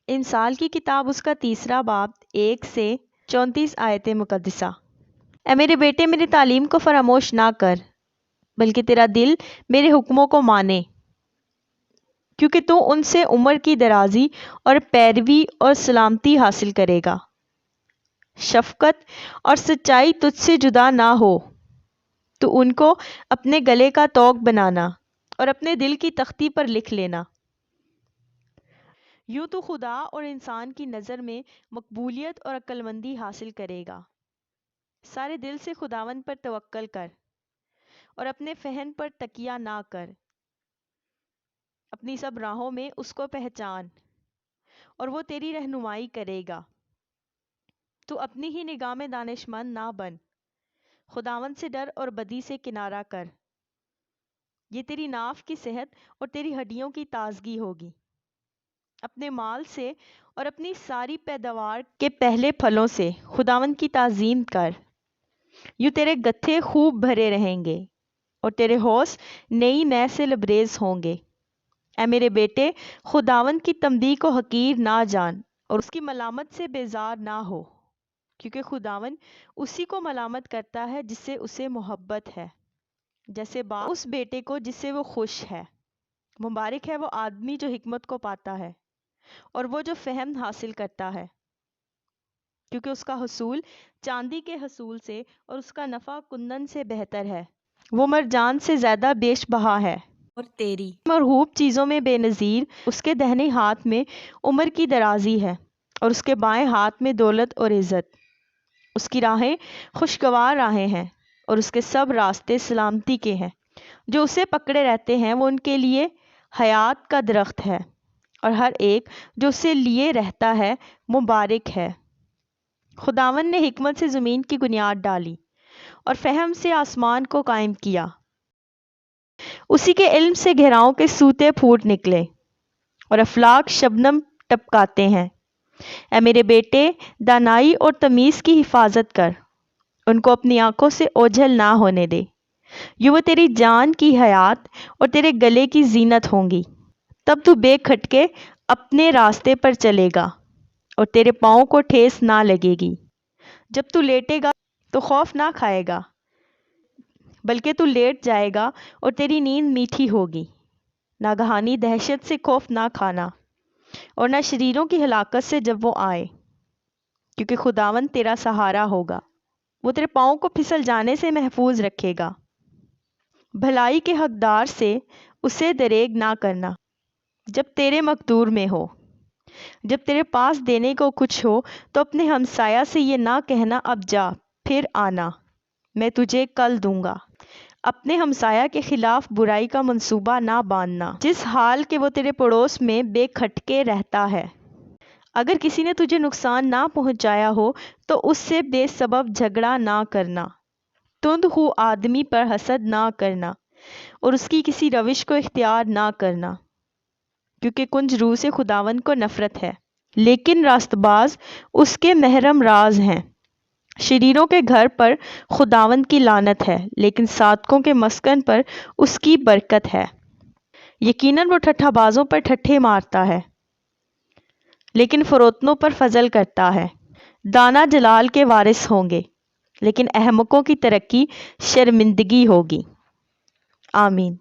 انسال کی کتاب اس کا 3 باب 1 سے 34 آیت مقدسہ۔ اے میرے بیٹے، میری تعلیم کو فراموش نہ کر، بلکہ تیرا دل میرے حکموں کو مانے، کیونکہ تو ان سے عمر کی درازی اور پیروی اور سلامتی حاصل کرے گا۔ شفقت اور سچائی تجھ سے جدا نہ ہو، تو ان کو اپنے گلے کا طوق بنانا اور اپنے دل کی تختی پر لکھ لینا۔ یوں تو خدا اور انسان کی نظر میں مقبولیت اور عقل مندی حاصل کرے گا۔ سارے دل سے خداوند پر توکل کر اور اپنے فہم پر تکیہ نہ کر۔ اپنی سب راہوں میں اس کو پہچان اور وہ تیری رہنمائی کرے گا۔ تو اپنی ہی نگاہ میں دانش مند نہ بن، خداوند سے ڈر اور بدی سے کنارہ کر۔ یہ تیری ناف کی صحت اور تیری ہڈیوں کی تازگی ہوگی۔ اپنے مال سے اور اپنی ساری پیداوار کے پہلے پھلوں سے خداوند کی تعظیم کر۔ یوں تیرے گتھے خوب بھرے رہیں گے اور تیرے حوض نئی مے سے لبریز ہوں گے۔ اے میرے بیٹے، خداوند کی تمدیح کو حقیر نہ جان اور اس کی ملامت سے بیزار نہ ہو، کیونکہ خداوند اسی کو ملامت کرتا ہے جس سے اسے محبت ہے، جیسے باپ اس بیٹے کو جس سے وہ خوش ہے۔ مبارک ہے وہ آدمی جو حکمت کو پاتا ہے اور وہ جو فہم حاصل کرتا ہے، کیونکہ اس کا حصول چاندی کے حصول سے اور اس کا نفع کندن سے بہتر ہے۔ وہ مرجان سے زیادہ بیش بہا ہے اور تیری مرغوب چیزوں میں بے نظیر۔ اس کے دہنے ہاتھ میں عمر کی درازی ہے اور اس کے بائیں ہاتھ میں دولت اور عزت۔ اس کی راہیں خوشگوار راہیں ہیں اور اس کے سب راستے سلامتی کے ہیں۔ جو اسے پکڑے رہتے ہیں وہ ان کے لیے حیات کا درخت ہے، اور ہر ایک جو اسے لیے رہتا ہے مبارک ہے۔ خداوند نے حکمت سے زمین کی بنیاد ڈالی اور فہم سے آسمان کو قائم کیا۔ اسی کے علم سے گہراؤں کے سوتے پھوٹ نکلے اور افلاک شبنم ٹپکاتے ہیں۔ اے میرے بیٹے، دانائی اور تمیز کی حفاظت کر، ان کو اپنی آنکھوں سے اوجھل نہ ہونے دے۔ یوں وہ تیری جان کی حیات اور تیرے گلے کی زینت ہوں گی۔ تب تو بے کھٹکے اپنے راستے پر چلے گا اور تیرے پاؤں کو ٹھیس نہ لگے گی۔ جب تو لیٹے گا تو خوف نہ کھائے گا، بلکہ تو لیٹ جائے گا اور تیری نیند میٹھی ہوگی۔ ناگہانی دہشت سے خوف نہ کھانا اور نہ شریروں کی ہلاکت سے جب وہ آئے، کیونکہ خداوند تیرا سہارا ہوگا۔ وہ تیرے پاؤں کو پھسل جانے سے محفوظ رکھے گا۔ بھلائی کے حقدار سے اسے دریغ نہ کرنا جب تیرے مقدور میں ہو۔ جب تیرے پاس دینے کو کچھ ہو تو اپنے ہمسایہ سے یہ نہ کہنا اب جا پھر آنا، میں تجھے کل دوں گا۔ اپنے ہمسایہ کے خلاف برائی کا منصوبہ نہ باندھنا، جس حال کہ وہ تیرے پڑوس میں بے کھٹکے رہتا ہے۔ اگر کسی نے تجھے نقصان نہ پہنچایا ہو تو اس سے بے سبب جھگڑا نہ کرنا۔ تند خو آدمی پر حسد نہ کرنا اور اس کی کسی روش کو اختیار نہ کرنا، کیونکہ کنج روح سے خداوند کو نفرت ہے، لیکن راست باز اس کے محرم راز ہیں۔ شریروں کے گھر پر خداوند کی لعنت ہے، لیکن صادقوں کے مسکن پر اس کی برکت ہے۔ یقیناً وہ ٹھٹھا بازوں پر ٹھٹھے مارتا ہے، لیکن فروتنوں پر فضل کرتا ہے۔ دانا جلال کے وارث ہوں گے، لیکن احمقوں کی ترقی شرمندگی ہوگی۔ آمین۔